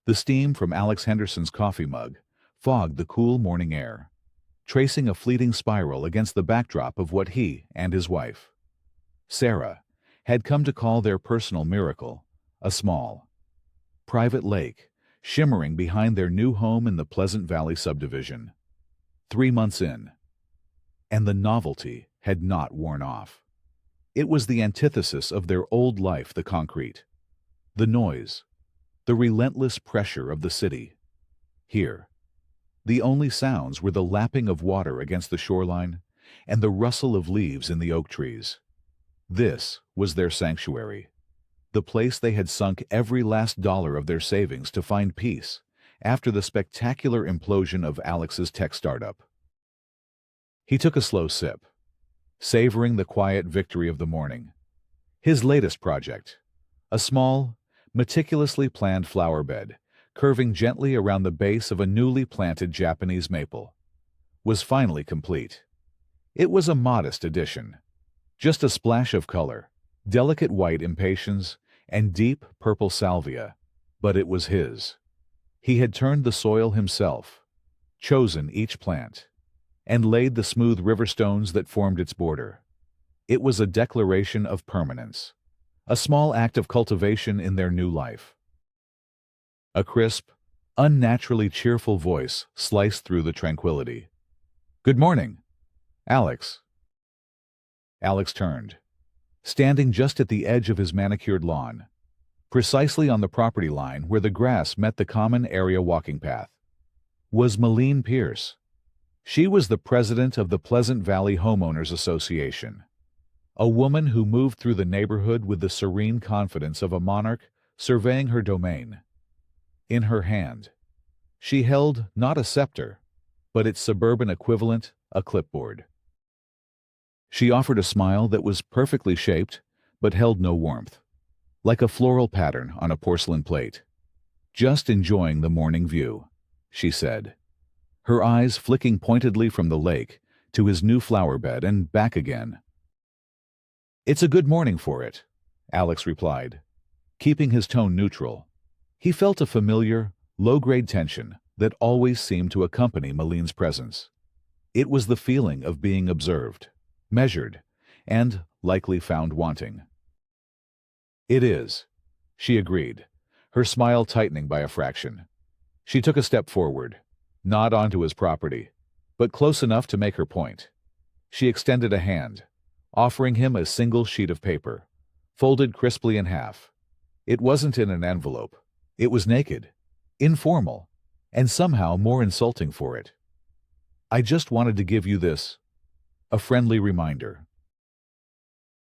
The steam from Alex Henderson's coffee mug fogged the cool morning air, tracing a fleeting spiral against the backdrop of what he and his wife, Sarah, had come to call their personal miracle, a small, private lake shimmering behind their new home in the Pleasant Valley subdivision. 3 months in, and the novelty had not worn off. It was the antithesis of their old life, the concrete, the noise, the relentless pressure of the city. Here, the only sounds were the lapping of water against the shoreline and the rustle of leaves in the oak trees. This was their sanctuary, the place they had sunk every last dollar of their savings to find peace after the spectacular implosion of Alex's tech startup. He took a slow sip, savoring the quiet victory of the morning. His latest project, a small, meticulously planned flower bed curving gently around the base of a newly planted Japanese maple, was finally complete. It was a modest addition, just a splash of color, delicate white impatiens, and deep purple salvia, but it was his. He had turned the soil himself, chosen each plant, and laid the smooth river stones that formed its border. It was a declaration of permanence, a small act of cultivation in their new life. A crisp, unnaturally cheerful voice sliced through the tranquility. "Good morning, Alex." Alex turned, standing just at the edge of his manicured lawn, precisely on the property line where the grass met the common area walking path, was Malene Pierce. She was the president of the Pleasant Valley Homeowners Association, a woman who moved through the neighborhood with the serene confidence of a monarch surveying her domain. In her hand, she held not a scepter, but its suburban equivalent, a clipboard. She offered a smile that was perfectly shaped but held no warmth, like a floral pattern on a porcelain plate. "Just enjoying the morning view," she said, her eyes flicking pointedly from the lake to his new flower bed and back again. "It's a good morning for it," Alex replied, keeping his tone neutral. He felt a familiar, low-grade tension that always seemed to accompany Malene's presence. It was the feeling of being observed, measured, and likely found wanting. "It is," she agreed, her smile tightening by a fraction. She took a step forward, not onto his property, but close enough to make her point. She extended a hand, offering him a single sheet of paper, folded crisply in half. It wasn't in an envelope. It was naked, informal, and somehow more insulting for it. "I just wanted to give you this, a friendly reminder."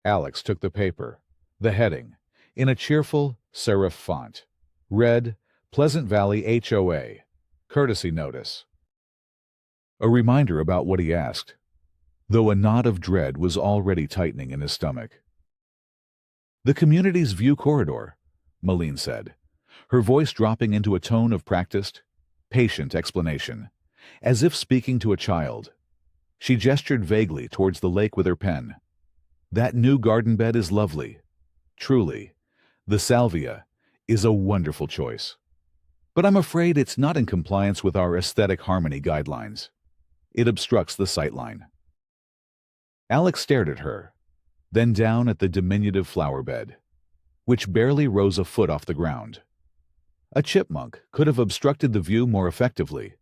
Alex took the paper, the heading, in a cheerful serif font, read, "Pleasant Valley HOA, courtesy notice." A reminder about what he asked, though a knot of dread was already tightening in his stomach. "The community's view corridor," Malene said, her voice dropping into a tone of practiced, patient explanation, as if speaking to a child. She gestured vaguely towards the lake with her pen. "That new garden bed is lovely. Truly, the salvia is a wonderful choice. But I'm afraid it's not in compliance with our aesthetic harmony guidelines. It obstructs the sightline." Alex stared at her, then down at the diminutive flower bed, which barely rose a foot off the ground. A chipmunk could have obstructed the view more effectively.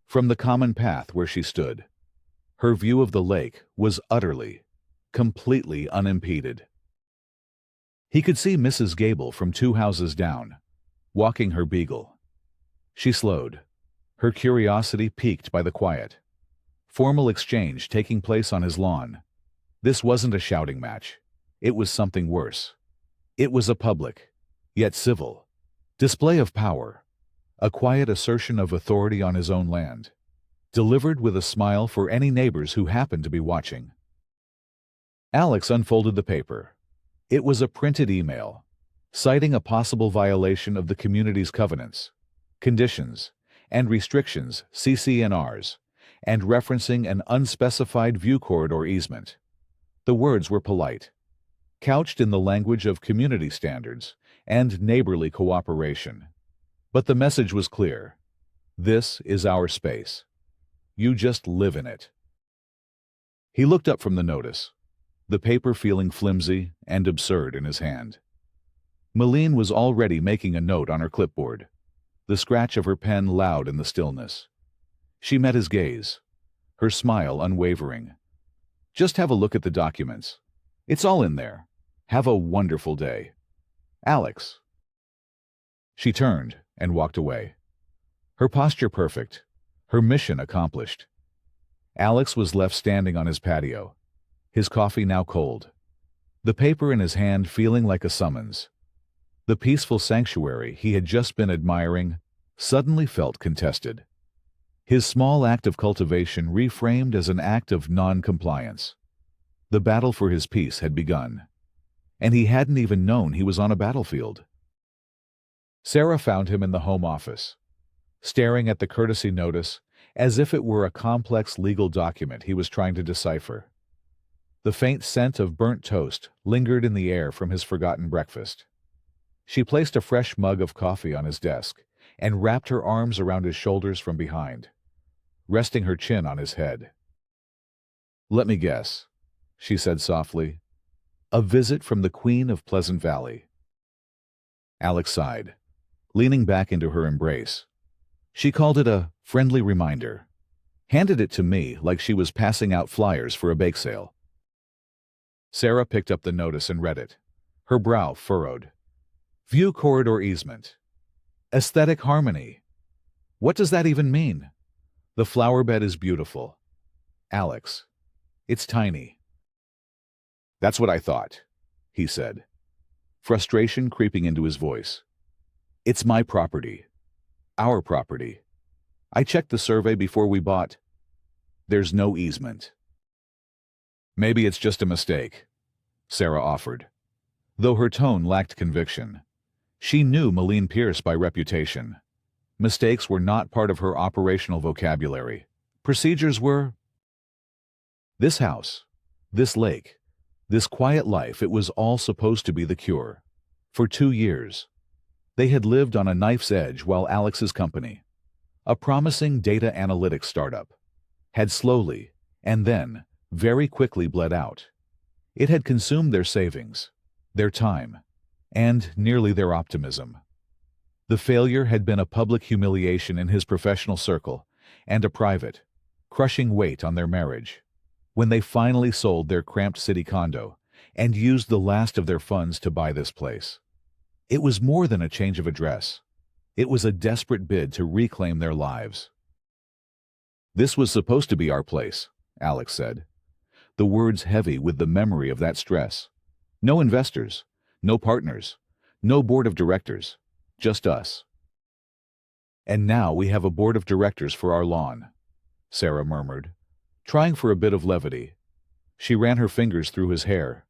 From the common path where she stood, her view of the lake was utterly, completely unimpeded. He could see Mrs. Gable from 2 houses down, walking her beagle. She slowed, her curiosity piqued by the quiet, formal exchange taking place on his lawn. This wasn't a shouting match. It was something worse. It was a public, yet civil, display of power, a quiet assertion of authority on his own land, delivered with a smile for any neighbors who happened to be watching. Alex unfolded the paper. It was a printed email, citing a possible violation of the community's covenants, conditions, and restrictions (CC&Rs), and referencing an unspecified view corridor easement. The words were polite, couched in the language of community standards and neighborly cooperation. But the message was clear. This is our space. You just live in it. He looked up from the notice, the paper feeling flimsy and absurd in his hand. Malene was already making a note on her clipboard, the scratch of her pen loud in the stillness. She met his gaze, her smile unwavering. Just have a look at the documents. It's all in there. Have a wonderful day. Alex. She turned and walked away. Her posture perfect, her mission accomplished. Alex was left standing on his patio, his coffee now cold, the paper in his hand feeling like a summons. The peaceful sanctuary he had just been admiring suddenly felt contested. His small act of cultivation reframed as an act of non-compliance. The battle for his peace had begun, and he hadn't even known he was on a battlefield. Sarah found him in the home office, staring at the courtesy notice as if it were a complex legal document he was trying to decipher. The faint scent of burnt toast lingered in the air from his forgotten breakfast. She placed a fresh mug of coffee on his desk and wrapped her arms around his shoulders from behind, resting her chin on his head. "Let me guess," she said softly. "A visit from the Queen of Pleasant Valley." Alex sighed, leaning back into her embrace. She called it a friendly reminder, handed it to me like she was passing out flyers for a bake sale. Sarah picked up the notice and read it, her brow furrowed. View corridor easement. Aesthetic harmony. What does that even mean? The flower bed is beautiful. Alex, it's tiny. That's what I thought, he said, frustration creeping into his voice. It's my property. Our property. I checked the survey before we bought. There's no easement. Maybe it's just a mistake, Sarah offered. Though her tone lacked conviction, she knew Malene Pierce by reputation. Mistakes were not part of her operational vocabulary. Procedures were. This house, this lake, this quiet life, it was all supposed to be the cure. For 2 years, they had lived on a knife's edge while Alex's company, a promising data analytics startup, had slowly, and then, very quickly bled out. It had consumed their savings, their time, and nearly their optimism. The failure had been a public humiliation in his professional circle and a private, crushing weight on their marriage. When they finally sold their cramped city condo and used the last of their funds to buy this place, it was more than a change of address. It was a desperate bid to reclaim their lives. This was supposed to be our place, Alex said, the words heavy with the memory of that stress. No investors, no partners, no board of directors, just us. And now we have a board of directors for our lawn, Sarah murmured, trying for a bit of levity. She ran her fingers through his hair.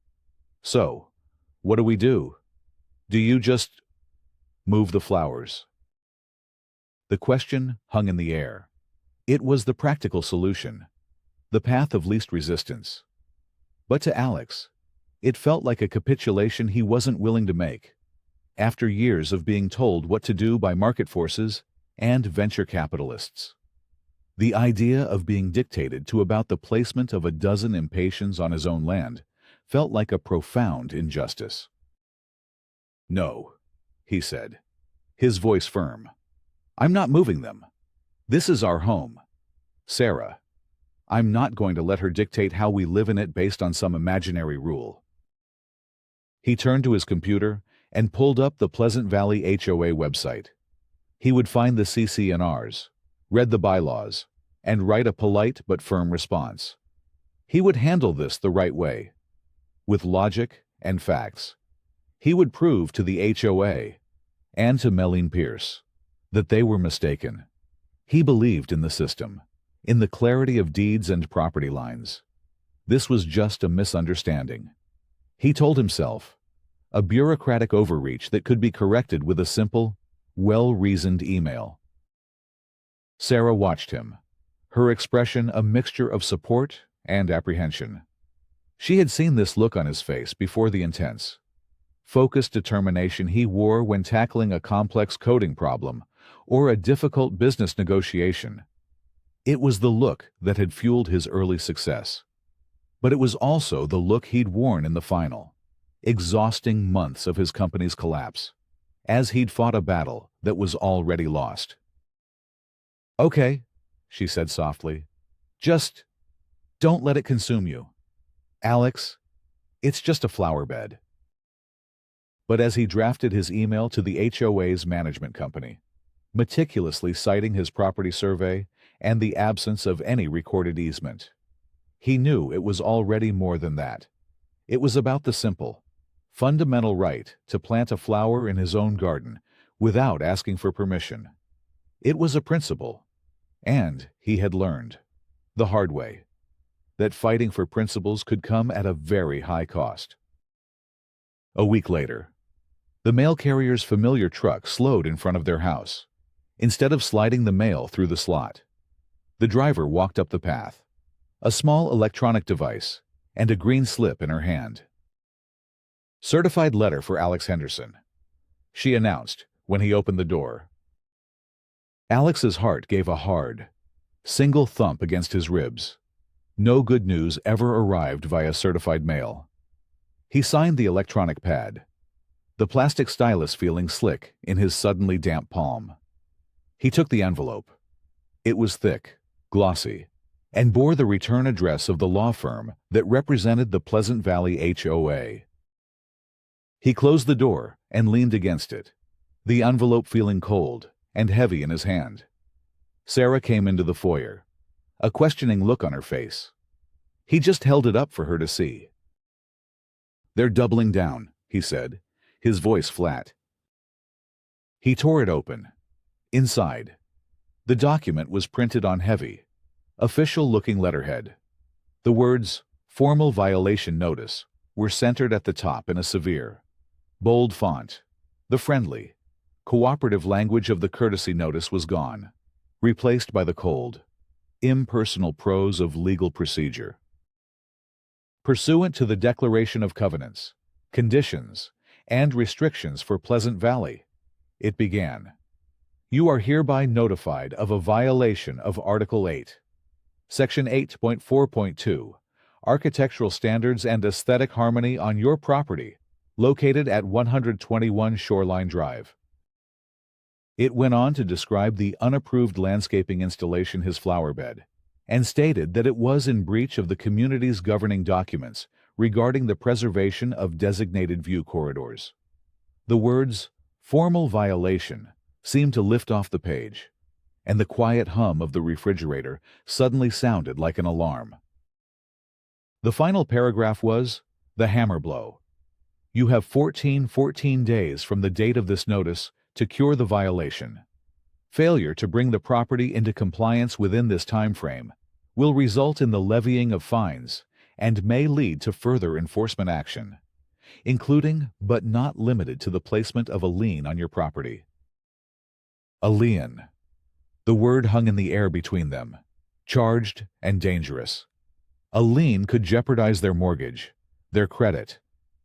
So, what do we do? Do you just move the flowers? The question hung in the air. It was the practical solution, the path of least resistance. But to Alex, it felt like a capitulation he wasn't willing to make, after years of being told what to do by market forces and venture capitalists. The idea of being dictated to about the placement of a dozen impatiens on his own land felt like a profound injustice. No, he said, his voice firm. I'm not moving them. This is our home. Sarah, I'm not going to let her dictate how we live in it based on some imaginary rule. He turned to his computer and pulled up the Pleasant Valley HOA website. He would find the CC&Rs, read the bylaws, and write a polite but firm response. He would handle this the right way, with logic and facts. He would prove to the HOA and to Malene Pierce that they were mistaken. He believed in the system, in the clarity of deeds and property lines. This was just a misunderstanding. He told himself, a bureaucratic overreach that could be corrected with a simple, well-reasoned email. Sarah watched him, her expression a mixture of support and apprehension. She had seen this look on his face before the intense, focused determination he wore when tackling a complex coding problem or a difficult business negotiation. It was the look that had fueled his early success. But it was also the look he'd worn in the final, exhausting months of his company's collapse, as he'd fought a battle that was already lost. "Okay," she said softly. "Just don't let it consume you. Alex, it's just a flower bed." But as he drafted his email to the HOA's management company, meticulously citing his property survey and the absence of any recorded easement, he knew it was already more than that. It was about the simple, fundamental right to plant a flower in his own garden without asking for permission. It was a principle, and he had learned, the hard way, that fighting for principles could come at a very high cost. A week later, the mail carrier's familiar truck slowed in front of their house. Instead of sliding the mail through the slot, the driver walked up the path, a small electronic device and a green slip in her hand. "Certified letter for Alex Henderson," she announced when he opened the door. Alex's heart gave a hard, single thump against his ribs. No good news ever arrived via certified mail. He signed the electronic pad, the plastic stylus feeling slick in his suddenly damp palm. He took the envelope. It was thick, glossy, and bore the return address of the law firm that represented the Pleasant Valley HOA. He closed the door and leaned against it, the envelope feeling cold and heavy in his hand. Sarah came into the foyer, a questioning look on her face. He just held it up for her to see. "They're doubling down," he said, his voice flat. He tore it open. Inside, the document was printed on heavy, official-looking letterhead. The words, "Formal Violation Notice," were centered at the top in a severe, bold font. The friendly, cooperative language of the courtesy notice was gone, replaced by the cold, impersonal prose of legal procedure. "Pursuant to the Declaration of Covenants, Conditions, and Restrictions for Pleasant Valley," it began, "you are hereby notified of a violation of Article 8, Section 8.4.2, Architectural Standards and Aesthetic Harmony on your property, located at 121 Shoreline Drive." It went on to describe the unapproved landscaping installation, his flower bed, and stated that it was in breach of the community's governing documents regarding the preservation of designated view corridors. The words, "formal violation," seemed to lift off the page, and the quiet hum of the refrigerator suddenly sounded like an alarm. The final paragraph was, the hammer blow. "You have 14 days from the date of this notice to cure the violation. Failure to bring the property into compliance within this time frame will result in the levying of fines and may lead to further enforcement action, including but not limited to the placement of a lien on your property." A lien. The word hung in the air between them, charged and dangerous. A lien could jeopardize their mortgage, their credit,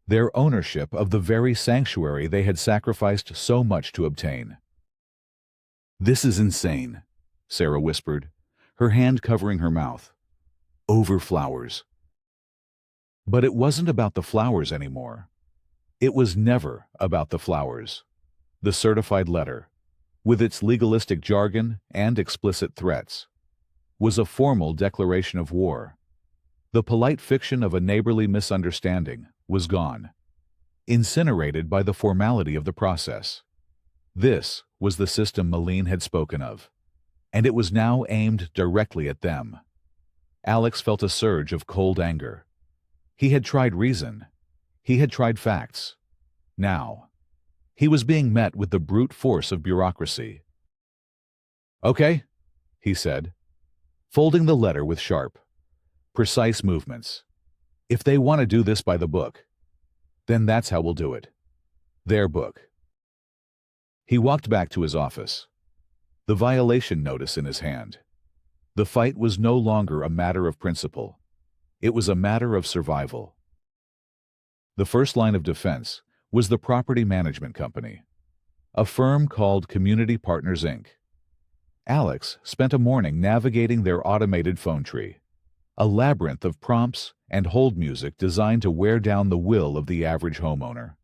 their ownership of the very sanctuary they had sacrificed so much to obtain. "This is insane," Sarah whispered, her hand covering her mouth. "Over flowers." But it wasn't about the flowers anymore. It was never about the flowers. The certified letter, with its legalistic jargon and explicit threats, was a formal declaration of war. The polite fiction of a neighborly misunderstanding was gone, incinerated by the formality of the process. This was the system Malene had spoken of, and it was now aimed directly at them. Alex felt a surge of cold anger. He had tried reason. He had tried facts. Now, he was being met with the brute force of bureaucracy. "Okay," he said, folding the letter with sharp, precise movements. "If they want to do this by the book, then that's how we'll do it. Their book." He walked back to his office, the violation notice in his hand. The fight was no longer a matter of principle. It was a matter of survival. The first line of defense was the property management company. a firm called Community Partners, Inc. Alex spent a morning navigating their automated phone tree, a labyrinth of prompts and hold music designed to wear down the will of the average homeowner.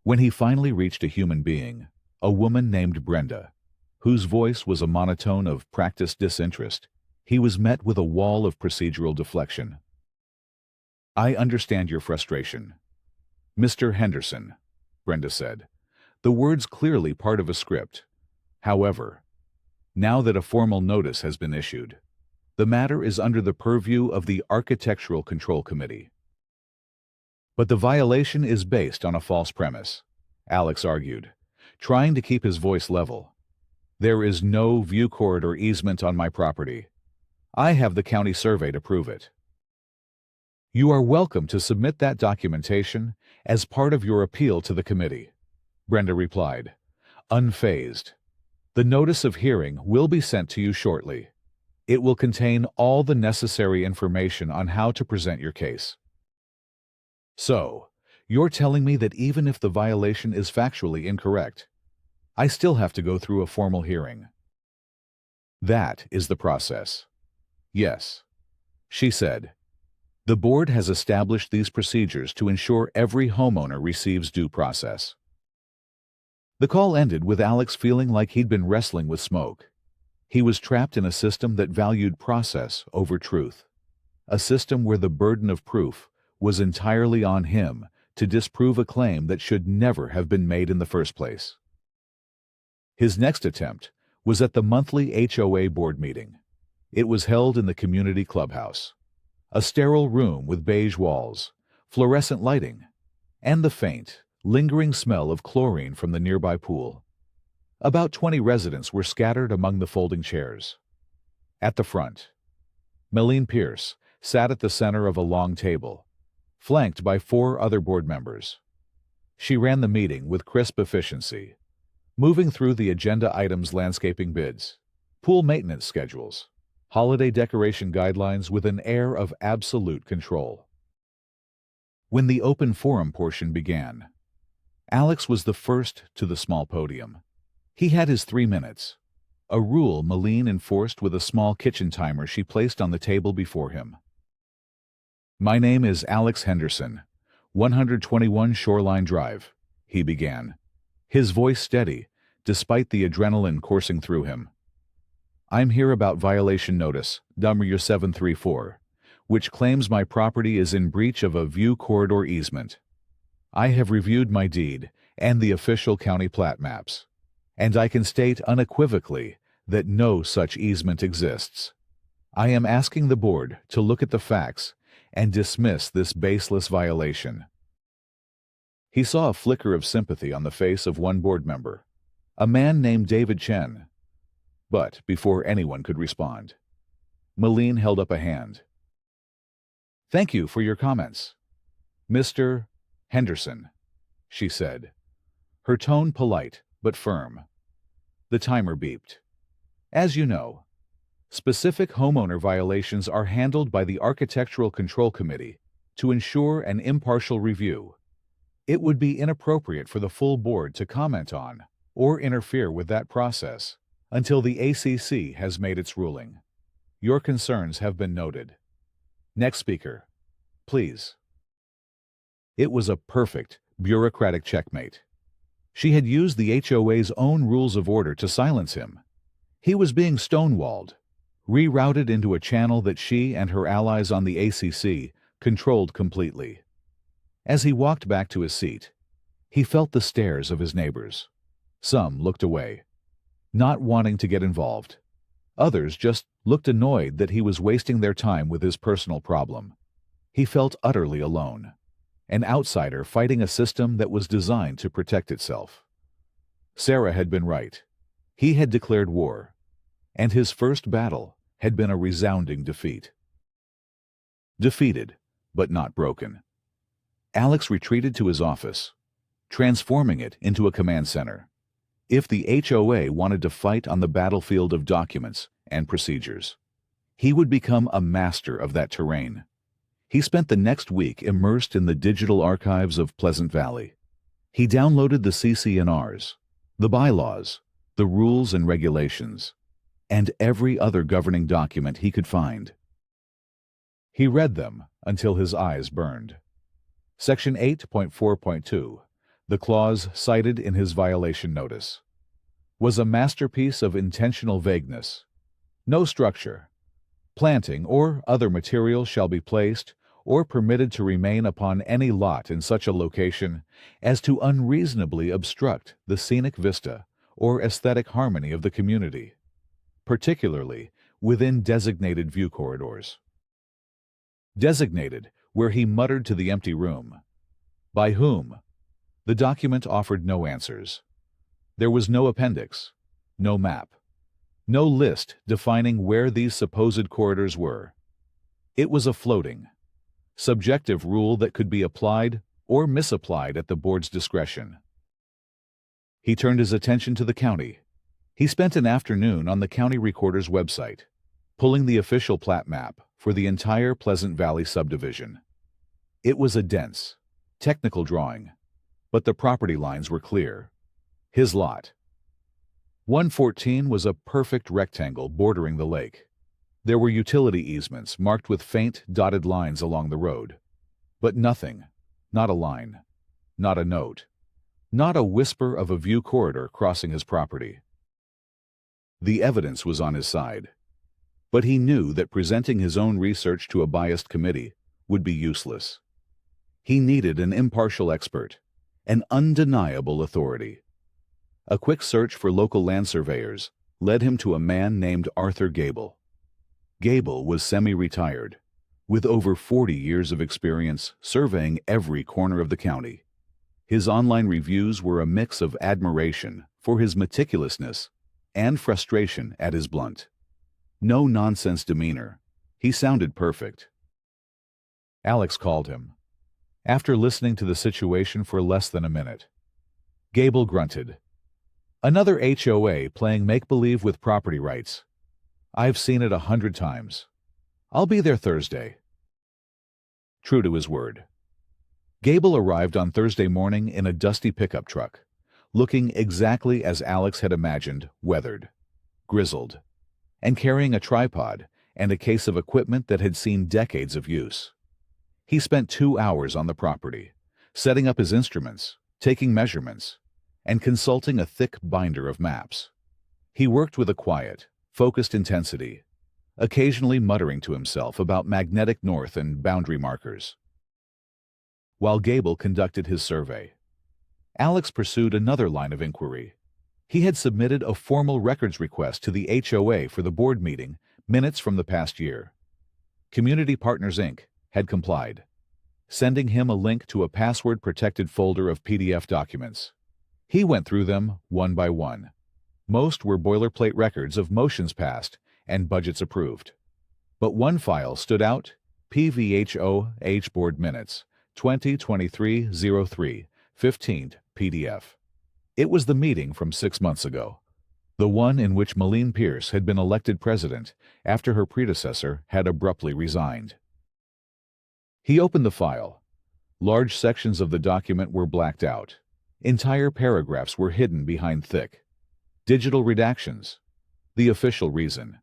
When he finally reached a human being, a woman named Brenda, whose voice was a monotone of practiced disinterest, he was met with a wall of procedural deflection. "I understand your frustration, Mr. Henderson," Brenda said, the words clearly part of a script. "However, now that a formal notice has been issued, the matter is under the purview of the Architectural Control Committee." "But the violation is based on a false premise," Alex argued, trying to keep his voice level. "There is no view corridor easement on my property. I have the county survey to prove it." "You are welcome to submit that documentation as part of your appeal to the committee," Brenda replied, unfazed. "The notice of hearing will be sent to you shortly. It will contain all the necessary information on how to present your case." "So, you're telling me that even if the violation is factually incorrect, I still have to go through a formal hearing?" "That is the process." "Yes," she said. "The board has established these procedures to ensure every homeowner receives due process." The call ended with Alex feeling like he'd been wrestling with smoke. He was trapped in a system that valued process over truth, a system where the burden of proof was entirely on him to disprove a claim that should never have been made in the first place. His next attempt was at the monthly HOA board meeting. It was held in the community clubhouse, a sterile room with beige walls, fluorescent lighting, and the faint, lingering smell of chlorine from the nearby pool. About 20 residents were scattered among the folding chairs. At the front, Melene Pierce sat at the center of a long table, flanked by 4 other board members. She ran the meeting with crisp efficiency, moving through the agenda items: landscaping bids, pool maintenance schedules, holiday decoration guidelines with an air of absolute control. When the open forum portion began, Alex was the first to the small podium. He had his 3 minutes, a rule Melene enforced with a small kitchen timer she placed on the table before him. "My name is Alex Henderson, 121 Shoreline Drive," he began, his voice steady despite the adrenaline coursing through him. "I'm here about violation notice, number 734, which claims my property is in breach of a view corridor easement. I have reviewed my deed and the official county plat maps, and I can state unequivocally that no such easement exists. I am asking the board to look at the facts and dismiss this baseless violation." He saw a flicker of sympathy on the face of one board member, a man named David Chen. But before anyone could respond, Melene held up a hand. "Thank you for your comments, Mr. Henderson," she said, her tone polite but firm. The timer beeped. "As you know, specific homeowner violations are handled by the Architectural Control Committee to ensure an impartial review. It would be inappropriate for the full board to comment on or interfere with that process until the ACC has made its ruling. Your concerns have been noted. Next speaker, please." It was a perfect, bureaucratic checkmate. She had used the HOA's own rules of order to silence him. He was being stonewalled, rerouted into a channel that she and her allies on the ACC controlled completely. As he walked back to his seat, he felt the stares of his neighbors. Some looked away, not wanting to get involved. Others just looked annoyed that he was wasting their time with his personal problem. He felt utterly alone, an outsider fighting a system that was designed to protect itself. Sarah had been right. He had declared war, and his first battle had been a resounding defeat. Defeated, but not broken, Alex retreated to his office, transforming it into a command center. If the HOA wanted to fight on the battlefield of documents and procedures, he would become a master of that terrain. He spent the next week immersed in the digital archives of Pleasant Valley. He downloaded the CC&Rs, the bylaws, the rules and regulations, and every other governing document he could find. He read them until his eyes burned. Section 8.4.2, the clause cited in his violation notice, was a masterpiece of intentional vagueness. No structure, planting, or other material shall be placed or permitted to remain upon any lot in such a location as to unreasonably obstruct the scenic vista or aesthetic harmony of the community, particularly within designated view corridors. Designated, where he muttered to the empty room. By whom? The document offered no answers. There was no appendix, no map, no list defining where these supposed corridors were. It was a floating, subjective rule that could be applied or misapplied at the board's discretion. He turned his attention to the county. He spent an afternoon on the county recorder's website, pulling the official plat map for the entire Pleasant Valley subdivision. It was a dense, technical drawing, but the property lines were clear. His lot, 114, was a perfect rectangle bordering the lake. There were utility easements marked with faint, dotted lines along the road. But nothing, not a line, not a note, not a whisper of a view corridor crossing his property. The evidence was on his side, but he knew that presenting his own research to a biased committee would be useless. He needed an impartial expert, an undeniable authority. A quick search for local land surveyors led him to a man named Arthur Gable. Gable was semi-retired, with over 40 years of experience surveying every corner of the county. His online reviews were a mix of admiration for his meticulousness and frustration at his blunt, no-nonsense demeanor. He sounded perfect. Alex called him. After listening to the situation for less than a minute, Gable grunted. "Another HOA playing make-believe with property rights. I've seen it 100 times. I'll be there Thursday." True to his word, Gable arrived on Thursday morning in a dusty pickup truck, looking exactly as Alex had imagined, weathered, grizzled, and carrying a tripod and a case of equipment that had seen decades of use. He spent 2 hours on the property, setting up his instruments, taking measurements, and consulting a thick binder of maps. He worked with a quiet, focused intensity, occasionally muttering to himself about magnetic north and boundary markers. While Gable conducted his survey, Alex pursued another line of inquiry. He had submitted a formal records request to the HOA for the board meeting minutes from the past year. Community Partners, Inc. had complied, sending him a link to a password-protected folder of PDF documents. He went through them one by one. Most were boilerplate records of motions passed and budgets approved. But one file stood out: PVHOH Board Minutes, 2023-03, 15th PDF. It was the meeting from 6 months ago, the one in which Malene Pierce had been elected president after her predecessor had abruptly resigned. He opened the file. Large sections of the document were blacked out. Entire paragraphs were hidden behind thick digital redactions. The official reason,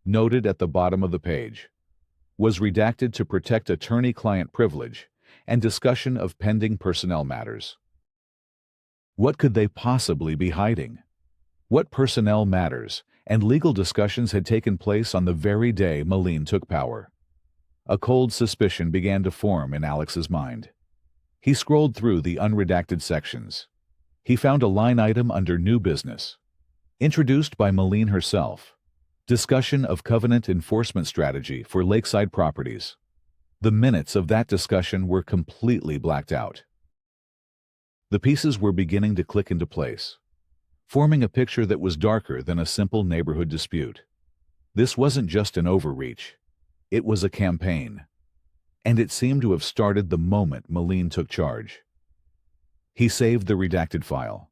noted at the bottom of the page, was redacted to protect attorney-client privilege and discussion of pending personnel matters. What could they possibly be hiding? What personnel matters and legal discussions had taken place on the very day Malene took power? A cold suspicion began to form in Alex's mind. He scrolled through the unredacted sections. He found a line item under New Business, introduced by Malene herself. Discussion of covenant enforcement strategy for lakeside properties. The minutes of that discussion were completely blacked out. The pieces were beginning to click into place, forming a picture that was darker than a simple neighborhood dispute. This wasn't just an overreach. It was a campaign, and it seemed to have started the moment Malene took charge. He saved the redacted file,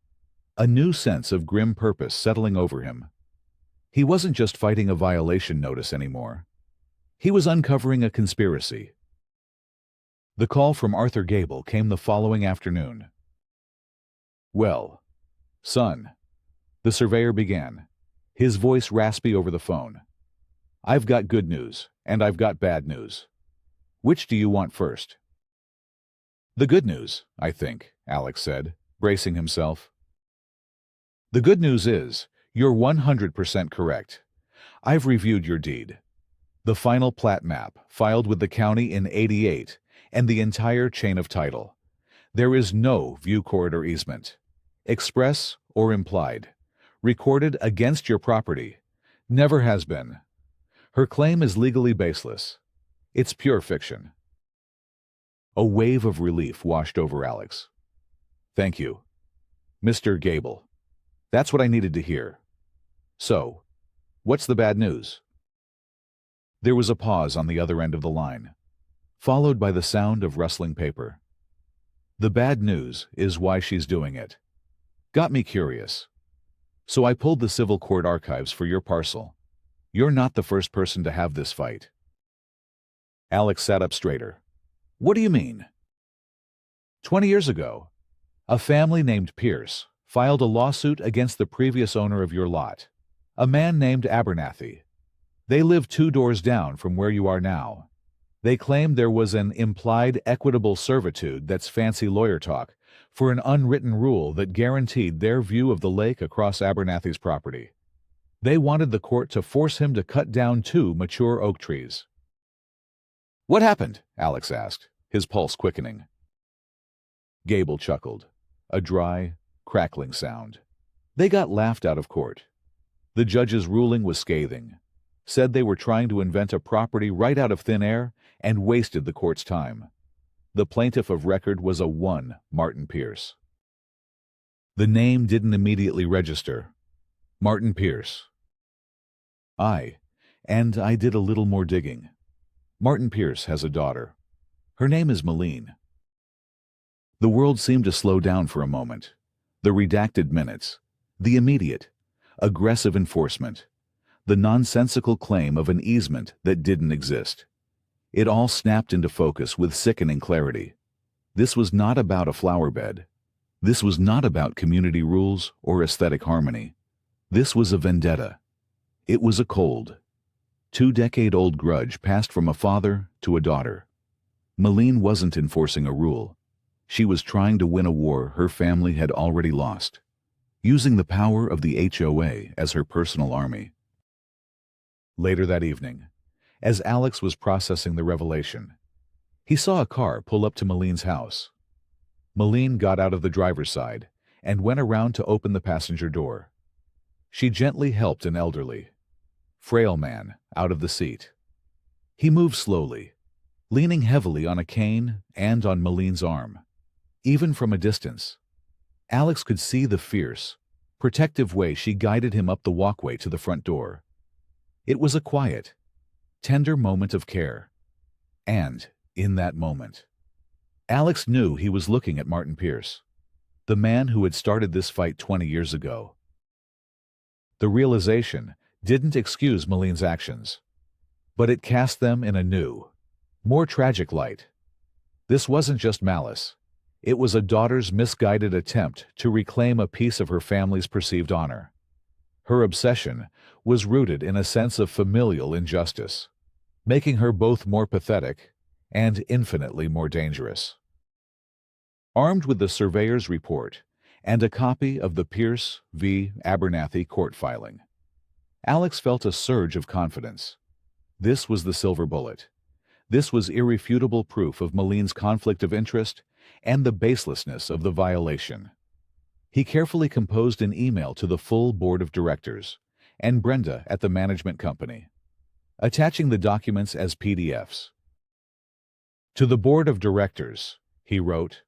a new sense of grim purpose settling over him. He wasn't just fighting a violation notice anymore. He was uncovering a conspiracy. The call from Arthur Gable came the following afternoon. "Well, son," The surveyor began, his voice raspy over the phone. "I've got good news, and I've got bad news. Which do you want first?" "The good news, I think," Alex said, bracing himself. "The good news is, you're 100% correct. I've reviewed your deed. The final plat map, filed with the county in '88, and the entire chain of title. There is no view corridor easement, express or implied, recorded against your property. Never has been. Her claim is legally baseless. It's pure fiction." A wave of relief washed over Alex. "Thank you, Mr. Gable. That's what I needed to hear. So, what's the bad news?" There was a pause on the other end of the line, followed by the sound of rustling paper. "The bad news is why she's doing it. Got me curious. So I pulled the civil court archives for your parcel. You're not the first person to have this fight." Alex sat up straighter. "What do you mean?" 20 years ago, a family named Pierce filed a lawsuit against the previous owner of your lot, a man named Abernathy. They lived 2 doors down from where you are now. They claimed there was an implied equitable servitude, that's fancy lawyer talk, for an unwritten rule that guaranteed their view of the lake across Abernathy's property. They wanted the court to force him to cut down 2 mature oak trees. "What happened?" Alex asked, his pulse quickening. Gable chuckled, a dry, crackling sound. "They got laughed out of court. The judge's ruling was scathing. Said they were trying to invent a property right out of thin air and wasted the court's time. The plaintiff of record was a one Martin Pierce." The name didn't immediately register. Martin Pierce. And I did a little more digging. Martin Pierce has a daughter. Her name is Malene." The world seemed to slow down for a moment. The redacted minutes, the immediate, aggressive enforcement, the nonsensical claim of an easement that didn't exist. It all snapped into focus with sickening clarity. This was not about a flower bed. This was not about community rules or aesthetic harmony. This was a vendetta. It was a cold, 2-decade-old grudge passed from a father to a daughter. Malene wasn't enforcing a rule. She was trying to win a war her family had already lost, using the power of the HOA as her personal army. Later that evening, as Alex was processing the revelation, he saw a car pull up to Malene's house. Malene got out of the driver's side and went around to open the passenger door. She gently helped an elderly, frail man out of the seat. He moved slowly, leaning heavily on a cane and on Malene's arm. Even from a distance, Alex could see the fierce, protective way she guided him up the walkway to the front door. It was a quiet, tender moment of care. And, in that moment, Alex knew he was looking at Martin Pierce, the man who had started this fight 20 years ago. The realization didn't excuse Malene's actions, but it cast them in a new, more tragic light. This wasn't just malice. It was a daughter's misguided attempt to reclaim a piece of her family's perceived honor. Her obsession was rooted in a sense of familial injustice, making her both more pathetic and infinitely more dangerous. Armed with the surveyor's report and a copy of the Pierce v. Abernathy court filing, Alex felt a surge of confidence. This was the silver bullet. This was irrefutable proof of Malene's conflict of interest and the baselessness of the violation. He carefully composed an email to the full board of directors and Brenda at the management company, attaching the documents as PDFs. To the board of directors, he wrote,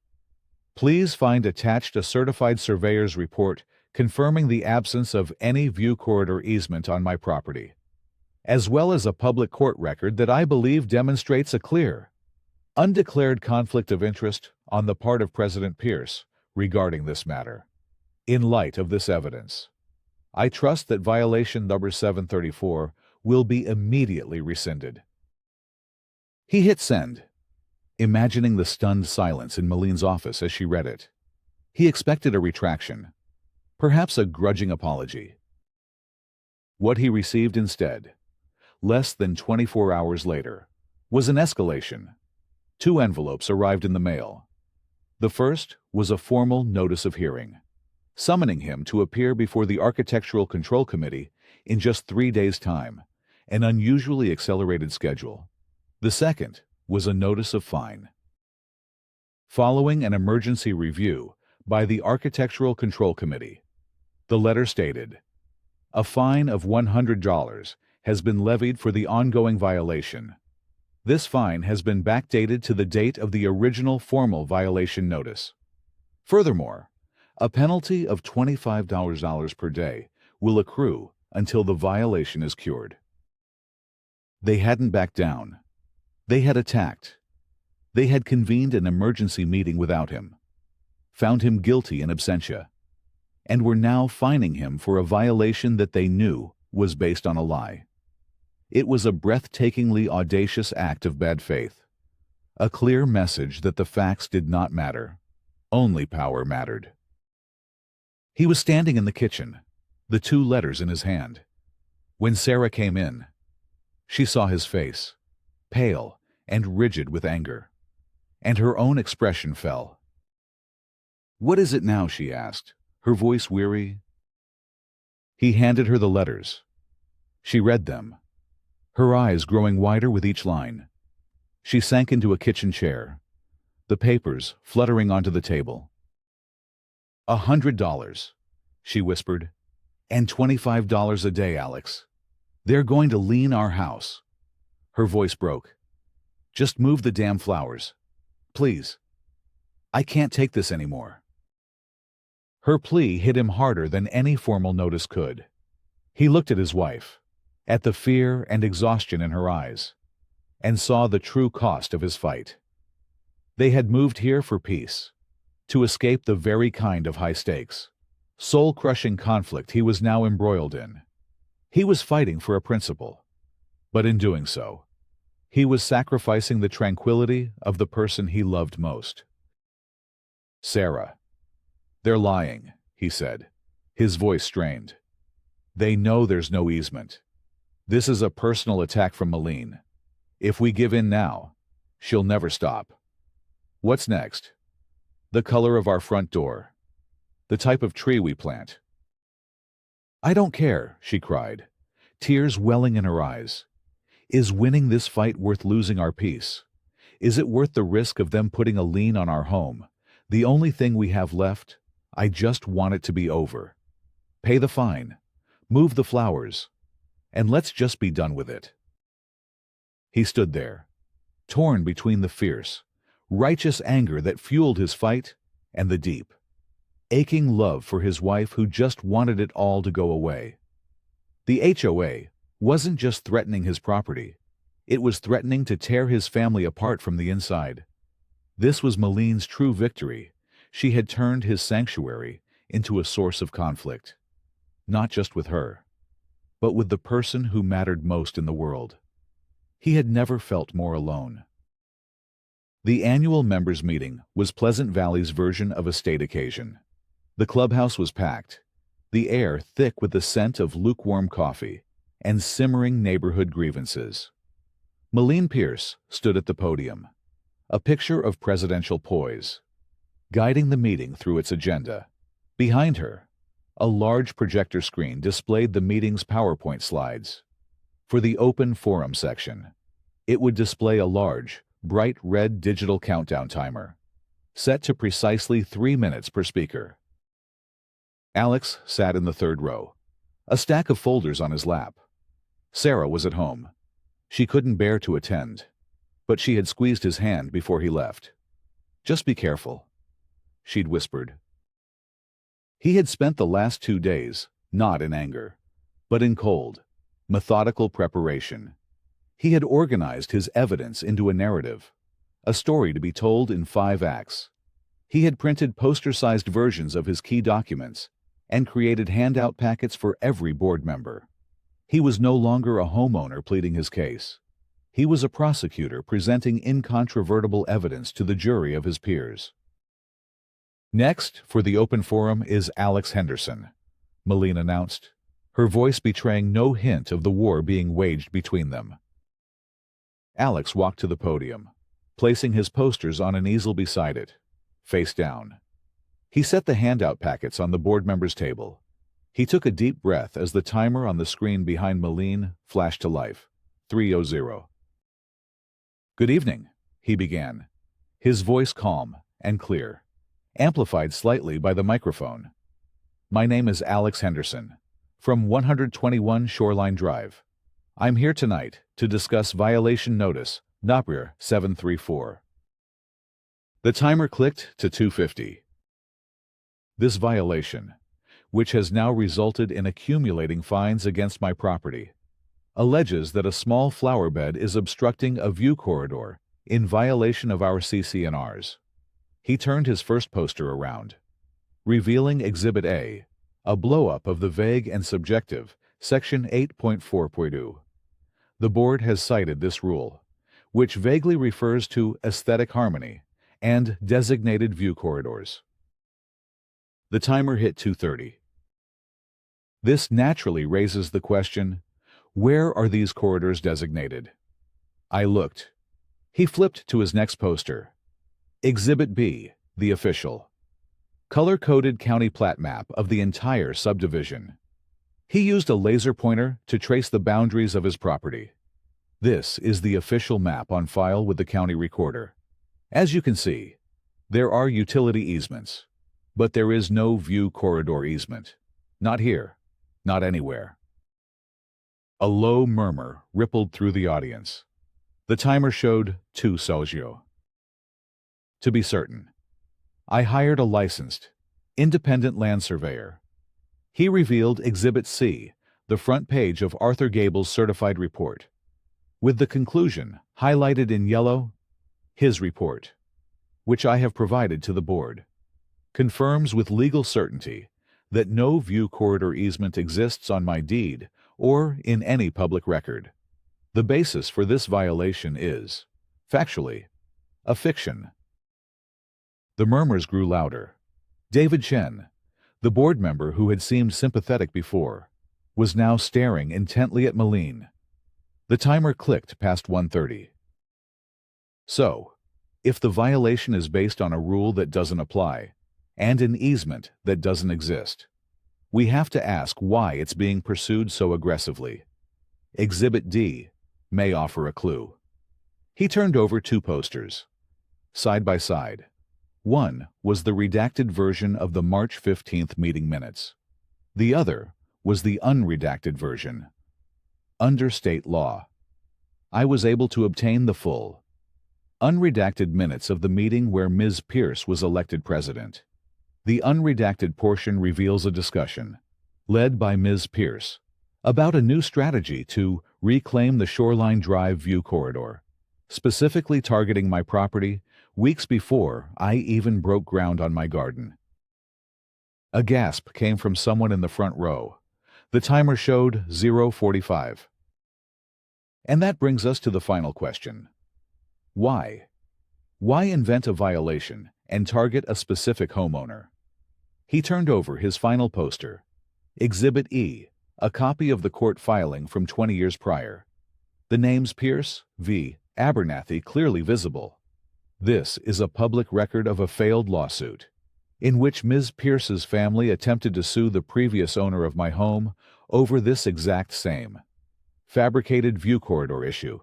"Please find attached a certified surveyor's report confirming the absence of any view corridor easement on my property, as well as a public court record that I believe demonstrates a clear, undeclared conflict of interest on the part of President Pierce regarding this matter. In light of this evidence, I trust that violation number 734 will be immediately rescinded." He hit send, imagining the stunned silence in Malene's office as she read it. He expected a retraction, perhaps a grudging apology. What he received instead, less than 24 hours later, was an escalation. 2 envelopes arrived in the mail. The first was a formal notice of hearing, summoning him to appear before the Architectural Control Committee in just 3 days' time, an unusually accelerated schedule. The second was a notice of fine. Following an emergency review by the Architectural Control Committee, the letter stated, "A fine of $100 has been levied for the ongoing violation. This fine has been backdated to the date of the original formal violation notice. Furthermore, a penalty of $25 per day will accrue until the violation is cured." They hadn't backed down. They had attacked. They had convened an emergency meeting without him, found him guilty in absentia, and were now fining him for a violation that they knew was based on a lie. It was a breathtakingly audacious act of bad faith, a clear message that the facts did not matter, only power mattered. He was standing in the kitchen, the 2 letters in his hand. When Sarah came in, she saw his face, pale and rigid with anger, and her own expression fell. "What is it now?" she asked, her voice weary. He handed her the letters. She read them, her eyes growing wider with each line. She sank into a kitchen chair, the papers fluttering onto the table. $100, she whispered, "and $25 a day, Alex. They're going to lien our house." Her voice broke. "Just move the damn flowers. Please. I can't take this anymore." Her plea hit him harder than any formal notice could. He looked at his wife, at the fear and exhaustion in her eyes, and saw the true cost of his fight. They had moved here for peace, to escape the very kind of high-stakes, soul-crushing conflict he was now embroiled in. He was fighting for a principle, but in doing so, he was sacrificing the tranquility of the person he loved most. "Sarah, they're lying," he said, his voice strained. "They know there's no easement. This is a personal attack from Malene. If we give in now, she'll never stop. What's next? The color of our front door. The type of tree we plant." "I don't care," she cried, tears welling in her eyes. "Is winning this fight worth losing our peace? Is it worth the risk of them putting a lien on our home, the only thing we have left? I just want it to be over. Pay the fine, move the flowers, and let's just be done with it." He stood there, torn between the fierce, righteous anger that fueled his fight and the deep, aching love for his wife who just wanted it all to go away. The HOA wasn't just threatening his property, it was threatening to tear his family apart from the inside. This was Malene's true victory. She had turned his sanctuary into a source of conflict, not just with her, but with the person who mattered most in the world. He had never felt more alone. The annual members' meeting was Pleasant Valley's version of a state occasion. The clubhouse was packed, the air thick with the scent of lukewarm coffee and simmering neighborhood grievances. Malene Pierce stood at the podium, a picture of presidential poise, guiding the meeting through its agenda. Behind her, a large projector screen displayed the meeting's PowerPoint slides. For the open forum section, it would display a large, bright red digital countdown timer, set to precisely 3 minutes per speaker. Alex sat in the 3rd row, a stack of folders on his lap. Sarah was at home. She couldn't bear to attend, but she had squeezed his hand before he left. "Just be careful," she'd whispered. He had spent the last 2 days, not in anger, but in cold, methodical preparation. He had organized his evidence into a narrative, a story to be told in 5 acts. He had printed poster-sized versions of his key documents and created handout packets for every board member. He was no longer a homeowner pleading his case. He was a prosecutor presenting incontrovertible evidence to the jury of his peers. Next, for the open forum is Alex Henderson, Malene announced, her voice betraying no hint of the war being waged between them. Alex walked to the podium, placing his posters on an easel beside it, face down. He set the handout packets on the board members' table. He took a deep breath as the timer on the screen behind Malene flashed to life. 3:00. "Good evening," he began, his voice calm and clear, amplified slightly by the microphone. "My name is Alex Henderson, from 121 Shoreline Drive. I'm here tonight to discuss violation notice, NOPR 734. The timer clicked to 2:50. This violation, which has now resulted in accumulating fines against my property, alleges that a small flower bed is obstructing a view corridor in violation of our CC&Rs. He turned his first poster around, revealing Exhibit A, a blow-up of the vague and subjective Section 8.4.2. The board has cited this rule, which vaguely refers to aesthetic harmony and designated view corridors. The timer hit 2:30. This naturally raises the question, where are these corridors designated? I looked. He flipped to his next poster. Exhibit B, the official, color-coded county plat map of the entire subdivision. He used a laser pointer to trace the boundaries of his property. This is the official map on file with the county recorder. As you can see, there are utility easements, but there is no view corridor easement. Not here, not anywhere. A low murmur rippled through the audience. The timer showed 2:00. To be certain, I hired a licensed, independent land surveyor. He revealed Exhibit C, the front page of Arthur Gable's certified report, with the conclusion highlighted in yellow. His report, which I have provided to the board, confirms with legal certainty that no view corridor easement exists on my deed or in any public record. The basis for this violation is, factually, a fiction. The murmurs grew louder. David Chen, the board member who had seemed sympathetic before, was now staring intently at Malene. The timer clicked past 1:30. So, if the violation is based on a rule that doesn't apply, and an easement that doesn't exist, we have to ask why it's being pursued so aggressively. Exhibit D may offer a clue. He turned over two posters, side by side. One was the redacted version of the March 15th meeting minutes. The other was the unredacted version. Under state law, I was able to obtain the full, unredacted minutes of the meeting where Ms. Pierce was elected president. The unredacted portion reveals a discussion, led by Ms. Pierce, about a new strategy to reclaim the Shoreline Drive view corridor, specifically targeting my property weeks before I even broke ground on my garden. A gasp came from someone in the front row. The timer showed 0:45. And that brings us to the final question. Why? Why invent a violation and target a specific homeowner? He turned over his final poster, Exhibit E, a copy of the court filing from 20 years prior. The names Pierce v. Abernathy clearly visible. This is a public record of a failed lawsuit, in which Ms. Pierce's family attempted to sue the previous owner of my home over this exact same fabricated view corridor issue.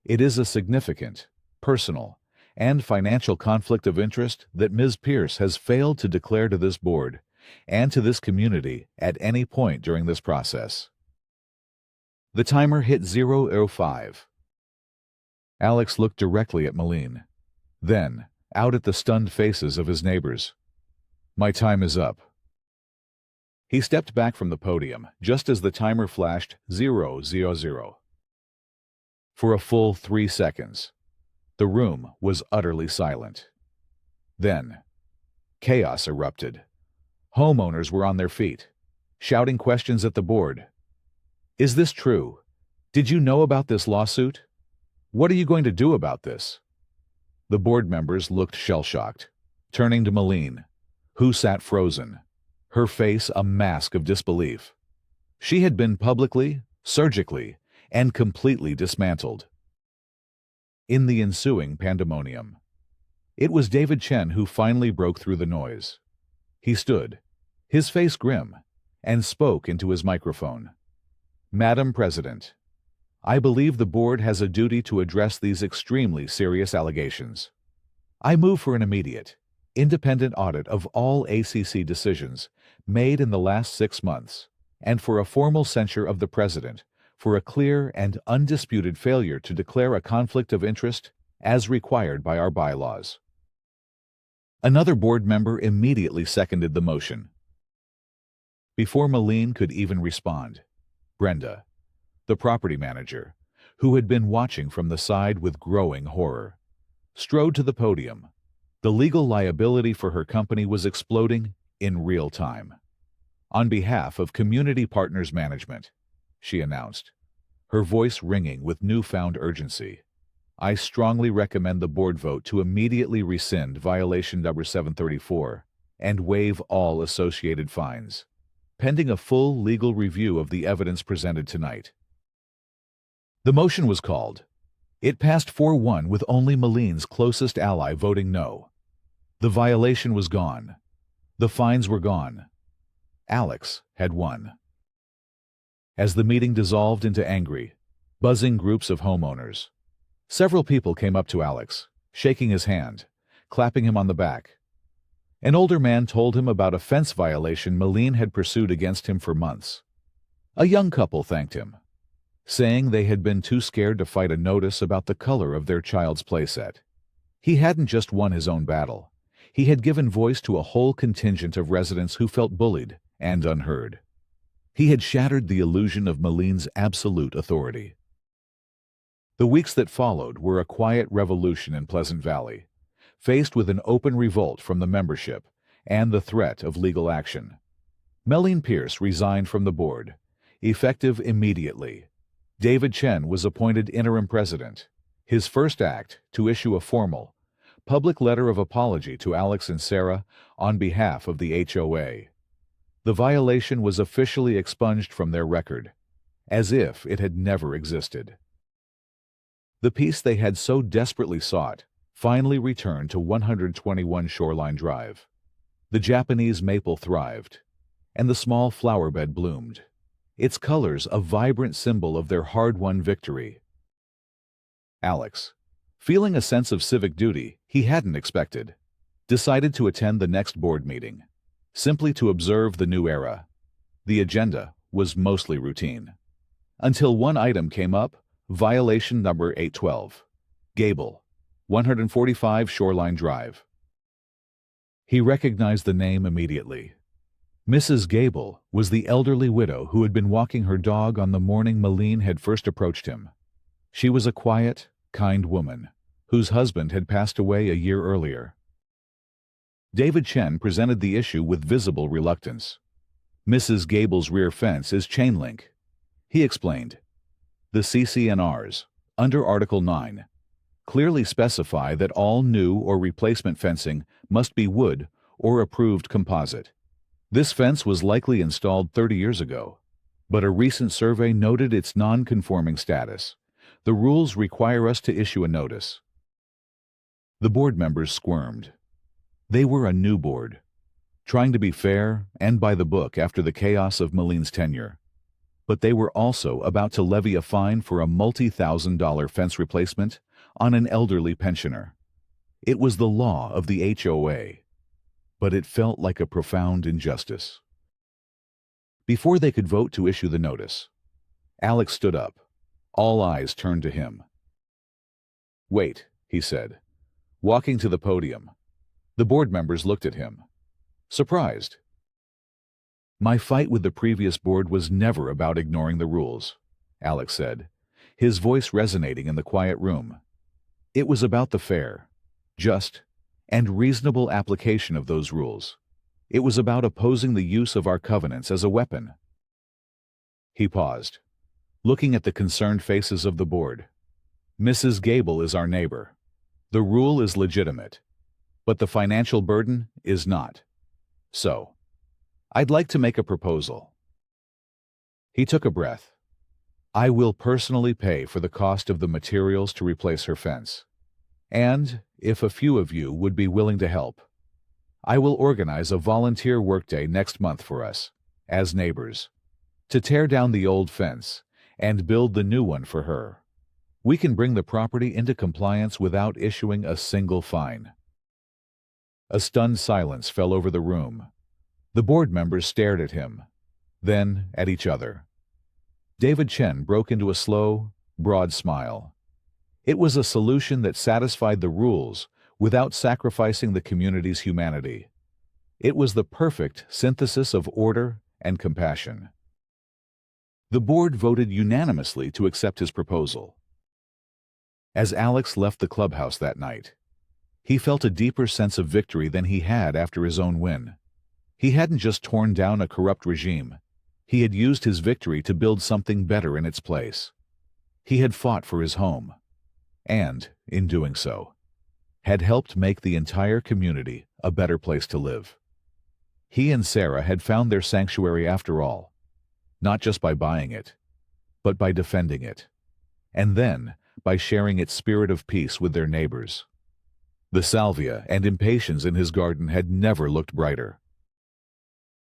It is a significant, personal, and financial conflict of interest that Ms. Pierce has failed to declare to this board and to this community at any point during this process. The timer hit 0:05. Alex looked directly at Malene, then out at the stunned faces of his neighbors. My time is up. He stepped back from the podium just as the timer flashed 0:00. For a full 3 seconds, the room was utterly silent. Then, chaos erupted. Homeowners were on their feet, shouting questions at the board. Is this true? Did you know about this lawsuit? What are you going to do about this? The board members looked shell-shocked, turning to Malene, who sat frozen, her face a mask of disbelief. She had been publicly, surgically, and completely dismantled. In the ensuing pandemonium, it was David Chen who finally broke through the noise. He stood, his face grim, and spoke into his microphone. "Madam President, I believe the board has a duty to address these extremely serious allegations. I move for an immediate, independent audit of all ACC decisions made in the last 6 months, and for a formal censure of the President for a clear and undisputed failure to declare a conflict of interest as required by our bylaws." Another board member immediately seconded the motion. Before Malene could even respond, Brenda, the property manager, who had been watching from the side with growing horror, strode to the podium. The legal liability for her company was exploding in real time. "On behalf of Community Partners Management," she announced, her voice ringing with newfound urgency, "I strongly recommend the board vote to immediately rescind violation number 734 and waive all associated fines, pending a full legal review of the evidence presented tonight." The motion was called. It passed 4-1 with only Malene's closest ally voting no. The violation was gone. The fines were gone. Alex had won. As the meeting dissolved into angry, buzzing groups of homeowners, several people came up to Alex, shaking his hand, clapping him on the back. An older man told him about a fence violation Malene had pursued against him for months. A young couple thanked him, saying they had been too scared to fight a notice about the color of their child's playset. He hadn't just won his own battle. He had given voice to a whole contingent of residents who felt bullied and unheard. He had shattered the illusion of Malene's absolute authority. The weeks that followed were a quiet revolution in Pleasant Valley, faced with an open revolt from the membership and the threat of legal action. Melene Pierce resigned from the board, effective immediately. David Chen was appointed interim president, his first act to issue a formal, public letter of apology to Alex and Sarah on behalf of the HOA. The violation was officially expunged from their record, as if it had never existed. The peace they had so desperately sought finally returned to 121 Shoreline Drive. The Japanese maple thrived, and the small flower bed bloomed, its colors a vibrant symbol of their hard-won victory. Alex, feeling a sense of civic duty he hadn't expected, decided to attend the next board meeting, simply to observe the new era. The agenda was mostly routine, until one item came up: violation number 812, Gable, 145 Shoreline Drive. He recognized the name immediately. Mrs. Gable was the elderly widow who had been walking her dog on the morning Malene had first approached him. She was a quiet, kind woman, whose husband had passed away a year earlier. David Chen presented the issue with visible reluctance. "Mrs. Gable's rear fence is chain link," he explained. "The CCNRs, under Article 9, clearly specify that all new or replacement fencing must be wood or approved composite. This fence was likely installed 30 years ago, but a recent survey noted its non-conforming status. The rules require us to issue a notice." The board members squirmed. They were a new board, trying to be fair and by the book after the chaos of Malene's tenure. But they were also about to levy a fine for a multi-$1,000 fence replacement on an elderly pensioner. It was the law of the HOA, but it felt like a profound injustice. Before they could vote to issue the notice, Alex stood up. All eyes turned to him. "Wait," he said, walking to the podium. The board members looked at him, surprised. "My fight with the previous board was never about ignoring the rules," Alex said, his voice resonating in the quiet room. "It was about the fair, just, and reasonable application of those rules. It was about opposing the use of our covenants as a weapon." He paused, looking at the concerned faces of the board. "Mrs. Gable is our neighbor. The rule is legitimate, but the financial burden is not. So, I'd like to make a proposal. He took a breath. I will personally pay for the cost of the materials to replace her fence. And, if a few of you would be willing to help, I will organize a volunteer workday next month for us, as neighbors, to tear down the old fence and build the new one for her. We can bring the property into compliance without issuing a single fine. A stunned silence fell over the room. The board members stared at him, then at each other. David Chen broke into a slow, broad smile. It was a solution that satisfied the rules without sacrificing the community's humanity. It was the perfect synthesis of order and compassion. The board voted unanimously to accept his proposal. As Alex left the clubhouse that night, he felt a deeper sense of victory than he had after his own win. He hadn't just torn down a corrupt regime. He had used his victory to build something better in its place. He had fought for his home, and, in doing so, had helped make the entire community a better place to live. He and Sarah had found their sanctuary after all, not just by buying it, but by defending it, and then by sharing its spirit of peace with their neighbors. The salvia and impatiens in his garden had never looked brighter.